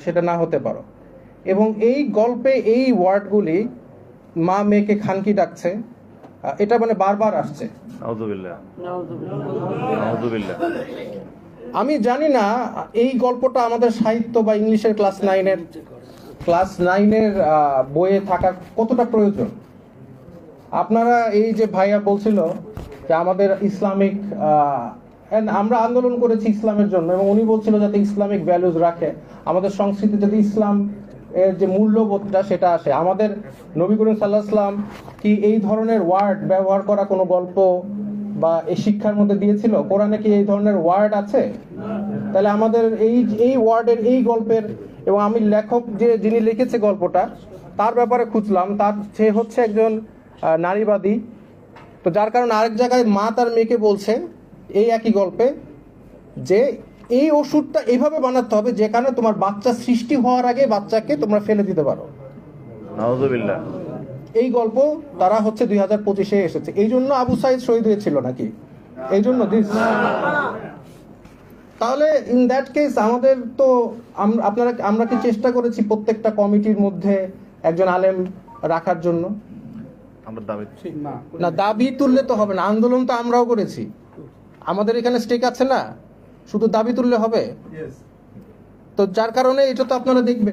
সেটা না হতে পারো। এবং এই গল্পে এই ওয়ার্ডগুলি মা মেয়েকে খানকি ডাকছে, এটা মানে বারবার আসছে। নাউযুবিল্লাহ নাউযুবিল্লাহ। আমি জানি না এই গল্পটা আমাদের সাহিত্য বা ইংলিশের ক্লাস নাইনের বইয়ে থাকার কতটা প্রয়োজন। আপনারা এই যে ভাইয়া বলছিল যে আমাদের ইসলামিক আমরা আন্দোলন করেছি ইসলামের জন্য, এবং উনি বলছিল যাতে ইসলামিক ভ্যালুজ রাখে, আমাদের সংস্কৃতি যাতে ইসলাম এর যে মূল্যবোধটা সেটা আসে। আমাদের নবী করিম সাল্লাল্লাহু আলাইহি ওয়াসাল্লাম কি এই ধরনের ওয়ার্ড ব্যবহার করা কোনো গল্প বা এই শিক্ষার মধ্যে দিয়েছিল? কোরআনে কি এই ধরনের ওয়ার্ড আছে? তাহলে আমাদের এই ওয়ার্ডের এই গল্পের, এবং আমি লেখক যিনি লিখেছে গল্পটা তার ব্যাপারে খুঁজলাম, সে হচ্ছে একজন নারীবাদী। তো যার কারণে আরেক জায়গায় মা তার মেয়েকে বলছে এই একই গল্পে যে এই ওষুধটা এইভাবে বানাতে হবে যেখানে তোমার বাচ্চা সৃষ্টি হওয়ার আগে বাচ্চাকে তোমরা ফেলে দিতে পারো। নাউযুবিল্লাহ। এই গল্প তারা হচ্ছে 2025-এ এসেছে। এই জন্য আবু সাইদ শহীদ হয়েছিল নাকি? এই জন্য তাহলে ইন দ্যাট কেস আমাদের তো আমরা কি চেষ্টা করেছি প্রত্যেকটা কমিটির মধ্যে একজন আলেম রাখার জন্য? আমরা দাবি না, দাবি তুললে তো হবে না, আন্দোলন তো আমরাও করেছি। আমাদের এখানে স্টেক আছে না, শুধু দাবি তুললে হবে? তো যার কারণে এটা তো আপনারা দেখবেন।